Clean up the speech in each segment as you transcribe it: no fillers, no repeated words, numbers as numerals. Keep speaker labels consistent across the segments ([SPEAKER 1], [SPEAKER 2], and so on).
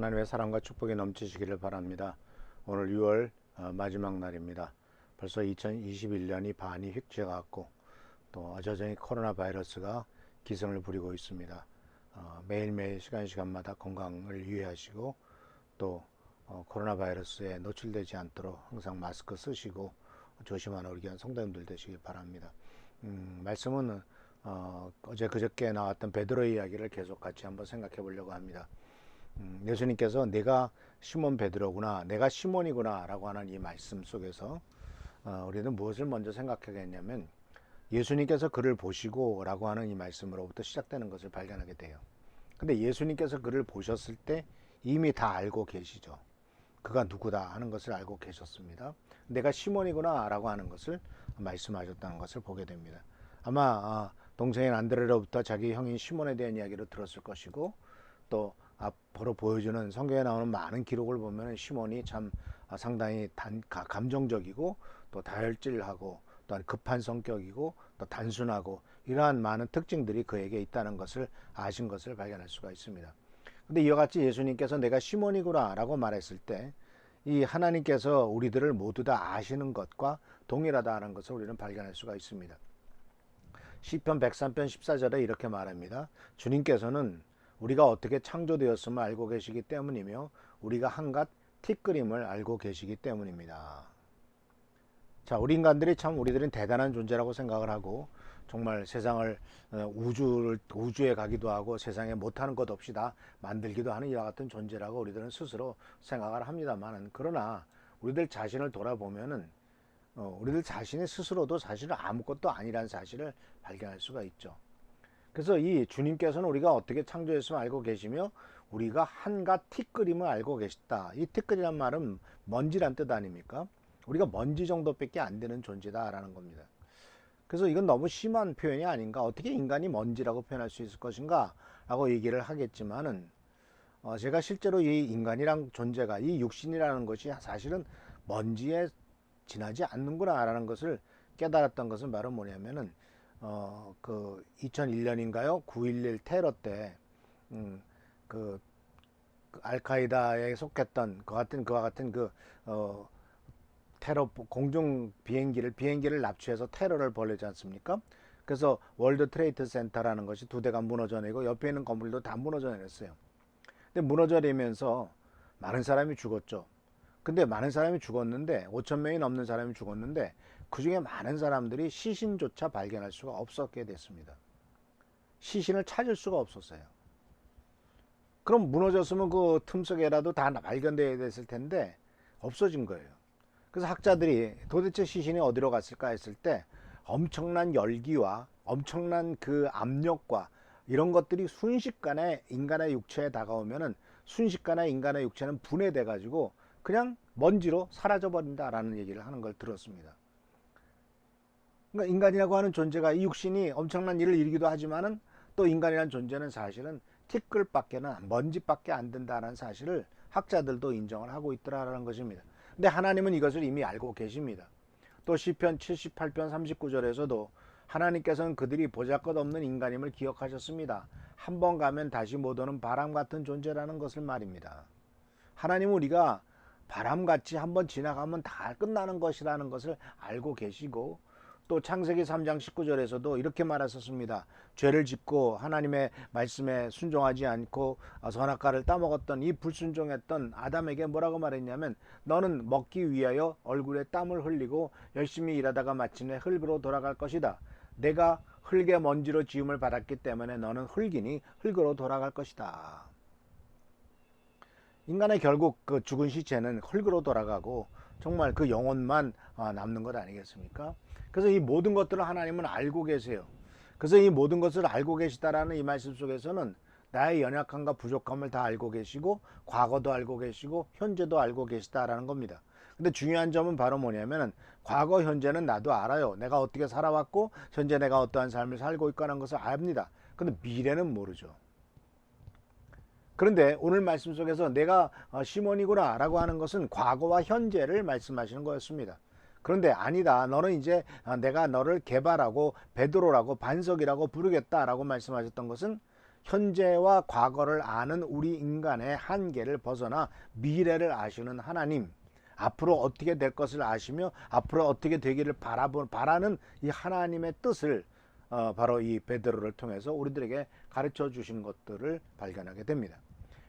[SPEAKER 1] 하나님의 사랑과 축복이 넘치시기를 바랍니다. 오늘 6월 마지막 날입니다. 벌써 2021년이 반이 휙 지나갔고 또 여전히 코로나 바이러스가 기승을 부리고 있습니다. 매일매일 시간마다 건강을 유의하시고 또 코로나 바이러스에 노출되지 않도록 항상 마스크 쓰시고 조심하는 우리 귀한 성도님들 되시길 바랍니다. 말씀은 어제 그저께 나왔던 베드로의 이야기를 계속 같이 한번 생각해 보려고 합니다. 예수님께서 내가 시몬 베드로구나, 내가 시몬이구나 라고 하는 이 말씀 속에서 우리는 무엇을 먼저 생각하겠냐면 예수님께서 그를 보시고 라고 하는 이 말씀으로부터 시작되는 것을 발견하게 돼요. 근데 예수님께서 그를 보셨을 때 이미 다 알고 계시죠. 그가 누구다 하는 것을 알고 계셨습니다. 내가 시몬이구나 라고 하는 것을 말씀하셨다는 것을 보게 됩니다. 아마 동생인 안드레로부터 자기 형인 시몬에 대한 이야기를 들었을 것이고 또 앞으로 보여주는 성경에 나오는 많은 기록을 보면 시몬이 참 상당히 감정적이고 또 다혈질하고 또 급한 성격이고 또 단순하고 이러한 많은 특징들이 그에게 있다는 것을 아신 것을 발견할 수가 있습니다. 근데 이와 같이 예수님께서 내가 시몬이구나 라고 말했을 때 이 하나님께서 우리들을 모두 다 아시는 것과 동일하다는 것을 우리는 발견할 수가 있습니다. 시편 103편 14절에 이렇게 말합니다. 주님께서는 우리가 어떻게 창조되었음을 알고 계시기 때문이며 우리가 한갓 티끌임을 알고 계시기 때문입니다. 자, 우리 인간들이 참 우리들은 대단한 존재라고 생각을 하고 정말 세상을 우주에 가기도 하고 세상에 못하는 것 없이 다 만들기도 하는 이와 같은 존재라고 우리들은 스스로 생각을 합니다만, 그러나 우리들 자신을 돌아보면은 우리들 자신이 스스로도 사실은 아무것도 아니라는 사실을 발견할 수가 있죠. 그래서 이 주님께서는 우리가 어떻게 창조했음을 알고 계시며 우리가 한갓 티끌임을 알고 계시다. 이 티끌이란 말은 먼지란 뜻 아닙니까? 우리가 먼지 정도밖에 안 되는 존재다라는 겁니다. 그래서 이건 너무 심한 표현이 아닌가, 어떻게 인간이 먼지라고 표현할 수 있을 것인가 라고 얘기를 하겠지만은 제가 실제로 이 인간이란 존재가, 이 육신이라는 것이 사실은 먼지에 지나지 않는구나 라는 것을 깨달았던 것은 바로 뭐냐면은 그 2001년인가요? 9.11 테러 때 그 알카이다에 속했던 그와 같은 테러 공중 비행기를 납치해서 테러를 벌이지 않습니까? 그래서 월드 트레이드 센터라는 것이 두 대가 무너져 내고 옆에 있는 건물도 다 무너져 내렸어요. 근데 무너져 내면서 많은 사람이 죽었죠. 근데 많은 사람이 죽었는데 5천 명이 넘는 사람이 죽었는데 그 중에 많은 사람들이 시신조차 발견할 수가 없었게 됐습니다. 시신을 찾을 수가 없었어요. 그럼 무너졌으면 그 틈속에라도 다 발견되어야 됐을 텐데 없어진 거예요. 그래서 학자들이 도대체 시신이 어디로 갔을까 했을 때 엄청난 열기와 엄청난 그 압력과 이런 것들이 순식간에 인간의 육체에 다가오면은 순식간에 인간의 육체는 분해돼 가지고 그냥 먼지로 사라져 버린다라는 얘기를 하는 걸 들었습니다. 그러니까 인간이라고 하는 존재가, 이 육신이 엄청난 일을 이루기도 하지만은 또 인간이라는 존재는 사실은 티끌밖에는 먼지밖에 안 된다는 사실을 학자들도 인정을 하고 있더라라는 것입니다. 근데 하나님은 이것을 이미 알고 계십니다. 또 시편 78편 39절에서도 하나님께서는 그들이 보잘것없는 인간임을 기억하셨습니다. 한 번 가면 다시 못 오는 바람 같은 존재라는 것을 말입니다. 하나님은 우리가 바람같이 한번 지나가면 다 끝나는 것이라는 것을 알고 계시고, 또 창세기 3장 19절에서도 이렇게 말하셨습니다. 죄를 짓고 하나님의 말씀에 순종하지 않고 선악과를 따먹었던 이 불순종했던 아담에게 뭐라고 말했냐면, 너는 먹기 위하여 얼굴에 땀을 흘리고 열심히 일하다가 마침내 흙으로 돌아갈 것이다. 내가 흙의 먼지로 지음을 받았기 때문에 너는 흙이니 흙으로 돌아갈 것이다. 인간의 결국 그 죽은 시체는 흙으로 돌아가고 정말 그 영혼만 남는 것 아니겠습니까? 그래서 이 모든 것들을 하나님은 알고 계세요. 그래서 이 모든 것을 알고 계시다라는 이 말씀 속에서는 나의 연약함과 부족함을 다 알고 계시고 과거도 알고 계시고 현재도 알고 계시다라는 겁니다. 근데 중요한 점은 바로 뭐냐면은 과거 현재는 나도 알아요. 내가 어떻게 살아왔고 현재 내가 어떠한 삶을 살고 있고 하는 것을 압니다. 근데 미래는 모르죠. 그런데 오늘 말씀 속에서 내가 시몬이구나 라고 하는 것은 과거와 현재를 말씀하시는 거였습니다. 그런데 아니다, 너는 이제 내가 너를 개발하고 베드로라고 반석이라고 부르겠다라고 말씀하셨던 것은 현재와 과거를 아는 우리 인간의 한계를 벗어나 미래를 아시는 하나님, 앞으로 어떻게 될 것을 아시며 앞으로 어떻게 되기를 바라는 이 하나님의 뜻을 바로 이 베드로를 통해서 우리들에게 가르쳐 주신 것들을 발견하게 됩니다.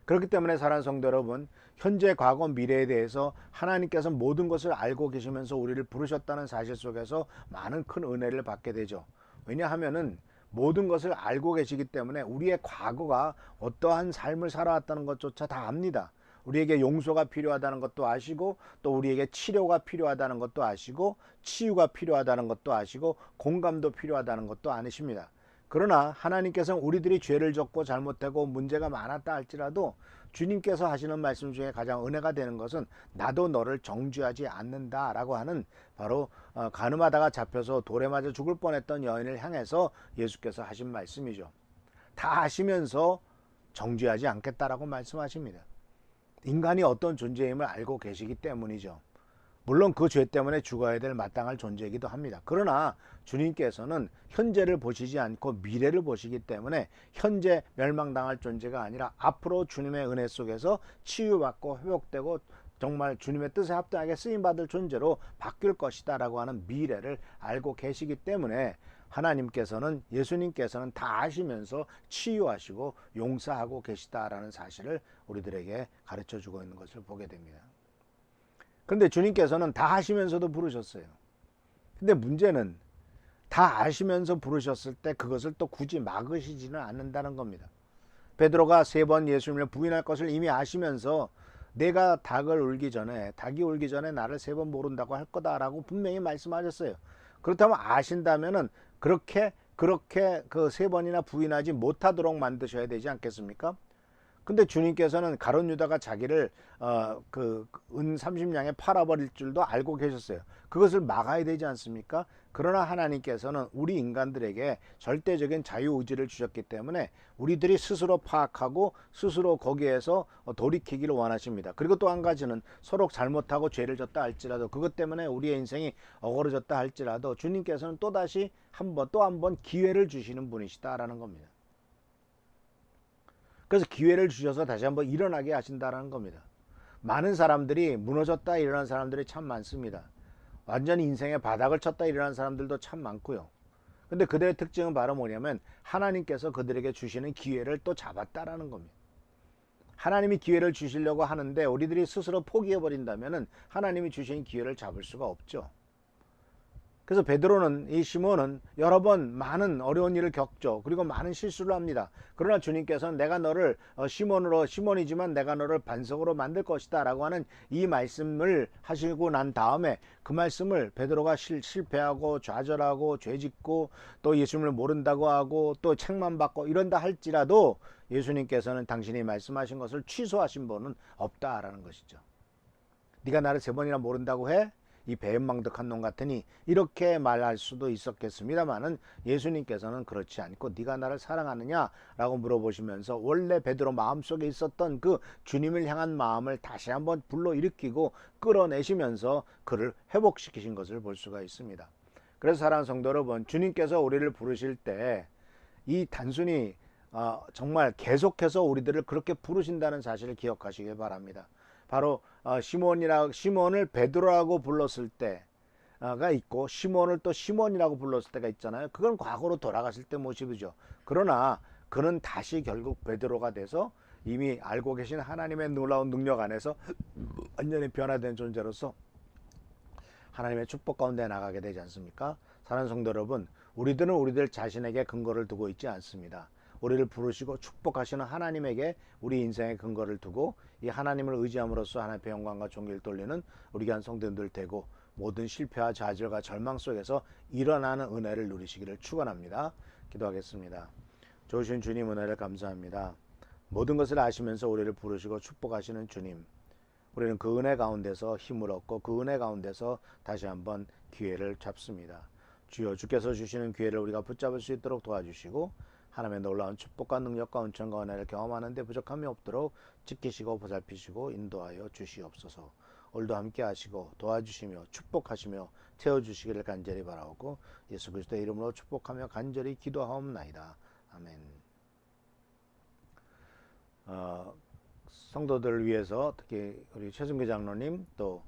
[SPEAKER 1] 그렇기 때문에 사랑하는 성도 여러분, 현재, 과거, 미래에 대해서 하나님께서 모든 것을 알고 계시면서 우리를 부르셨다는 사실 속에서 많은 큰 은혜를 받게 되죠. 왜냐하면은 모든 것을 알고 계시기 때문에 우리의 과거가 어떠한 삶을 살아왔다는 것조차 다 압니다. 우리에게 용서가 필요하다는 것도 아시고, 또 우리에게 치료가 필요하다는 것도 아시고, 치유가 필요하다는 것도 아시고, 공감도 필요하다는 것도 아십니다. 그러나 하나님께서는 우리들이 죄를 졌고 잘못되고 문제가 많았다 할지라도 주님께서 하시는 말씀 중에 가장 은혜가 되는 것은 나도 너를 정죄하지 않는다라고 하는, 바로 가늠하다가 잡혀서 돌에 맞아 죽을 뻔했던 여인을 향해서 예수께서 하신 말씀이죠. 다 아시면서 정죄하지 않겠다라고 말씀하십니다. 인간이 어떤 존재임을 알고 계시기 때문이죠. 물론 그 죄 때문에 죽어야 될 마땅할 존재이기도 합니다. 그러나 주님께서는 현재를 보시지 않고 미래를 보시기 때문에 현재 멸망당할 존재가 아니라 앞으로 주님의 은혜 속에서 치유받고 회복되고 정말 주님의 뜻에 합당하게 쓰임받을 존재로 바뀔 것이다 라고 하는 미래를 알고 계시기 때문에 하나님께서는, 예수님께서는 다 아시면서 치유하시고 용서하고 계시다라는 사실을 우리들에게 가르쳐 주고 있는 것을 보게 됩니다. 그런데 주님께서는 다 아시면서도 부르셨어요. 근데 문제는 다 아시면서 부르셨을 때 그것을 또 굳이 막으시지는 않는다는 겁니다. 베드로가 3번 예수님을 부인할 것을 이미 아시면서 내가 닭이 울기 전에 나를 3번 모른다고 할 거다라고 분명히 말씀하셨어요. 그렇다면 아신다면은 그렇게 그 3번이나 부인하지 못하도록 만드셔야 되지 않겠습니까? 근데 주님께서는 가룟 유다가 자기를 은 30냥에 팔아버릴 줄도 알고 계셨어요. 그것을 막아야 되지 않습니까? 그러나 하나님께서는 우리 인간들에게 절대적인 자유의지를 주셨기 때문에 우리들이 스스로 파악하고 스스로 거기에서 돌이키기를 원하십니다. 그리고 또 한 가지는 서로 잘못하고 죄를 졌다 할지라도, 그것 때문에 우리의 인생이 어그러졌다 할지라도 주님께서는 또다시 또 한 번 기회를 주시는 분이시다라는 겁니다. 그래서 기회를 주셔서 다시 한번 일어나게 하신다는 겁니다. 많은 사람들이 무너졌다 일어난 사람들이 참 많습니다. 완전히 인생의 바닥을 쳤다 일어난 사람들도 참 많고요. 근데 그들의 특징은 바로 뭐냐면 하나님께서 그들에게 주시는 기회를 또 잡았다라는 겁니다. 하나님이 기회를 주시려고 하는데 우리들이 스스로 포기해버린다면 하나님이 주신 기회를 잡을 수가 없죠. 그래서 베드로는, 이 시몬은 여러 번 많은 어려운 일을 겪죠. 그리고 많은 실수를 합니다. 그러나 주님께서는 내가 너를 시몬이지만 내가 너를 반석으로 만들 것이다 라고 하는 이 말씀을 하시고 난 다음에 그 말씀을 베드로가 실패하고 좌절하고 죄짓고 또 예수님을 모른다고 하고 또 책만 받고 이런다 할지라도 예수님께서는 당신이 말씀하신 것을 취소하신 분은 없다라는 것이죠. 네가 나를 3번이나 모른다고 해? 이 배은망덕한 놈 같으니, 이렇게 말할 수도 있었겠습니다만은 예수님께서는 그렇지 않고 네가 나를 사랑하느냐라고 물어보시면서 원래 베드로 마음속에 있었던 그 주님을 향한 마음을 다시 한번 불러일으키고 끌어내시면서 그를 회복시키신 것을 볼 수가 있습니다. 그래서 사랑하는 성도 여러분, 주님께서 우리를 부르실 때 이 단순히 정말 계속해서 우리들을 그렇게 부르신다는 사실을 기억하시길 바랍니다. 바로 시몬을 베드로라고 불렀을 때가 있고 시몬을 또 시몬이라고 불렀을 때가 있잖아요. 그건 과거로 돌아갔을 때 모습이죠. 그러나 그는 다시 결국 베드로가 돼서 이미 알고 계신 하나님의 놀라운 능력 안에서 완전히 변화된 존재로서 하나님의 축복 가운데 나가게 되지 않습니까? 사랑하는 성도 여러분, 우리들은 우리들 자신에게 근거를 두고 있지 않습니다. 우리를 부르시고 축복하시는 하나님에게 우리 인생의 근거를 두고 이 하나님을 의지함으로써 하나님의 영광과 존귀를 돌리는 우리 귀한 성도들 되고 모든 실패와 좌절과 절망 속에서 일어나는 은혜를 누리시기를 축원합니다. 기도하겠습니다. 좋으신 주님, 은혜를 감사합니다. 모든 것을 아시면서 우리를 부르시고 축복하시는 주님, 우리는 그 은혜 가운데서 힘을 얻고 그 은혜 가운데서 다시 한번 기회를 잡습니다. 주여, 주께서 주시는 기회를 우리가 붙잡을 수 있도록 도와주시고 하나님의 놀라운 축복과 능력과 은총과 은혜를 경험하는 데 부족함이 없도록 지키시고 보살피시고 인도하여 주시옵소서. 오늘도 함께 하시고 도와주시며 축복하시며 채워주시기를 간절히 바라오고 예수 그리스도의 이름으로 축복하며 간절히 기도하옵나이다. 아멘. 성도들을 위해서 특히 우리 최승규 장로님 또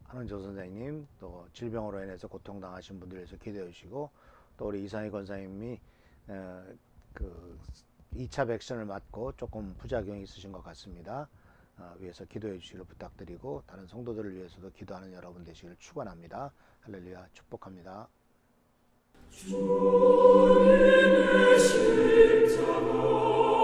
[SPEAKER 1] 한은조 선생님 또 질병으로 인해서 고통당하신 분들 위해서 기도해 주시고 또 우리 이상희 권사님이 그 2차 백신을 맞고 조금 부작용이 있으신 것 같습니다. 위해서 기도해 주시기를 부탁드리고 다른 성도들을 위해서도 기도하는 여러분 되시기를 축원합니다. 할렐루야 축복합니다.
[SPEAKER 2] 주님의 십자가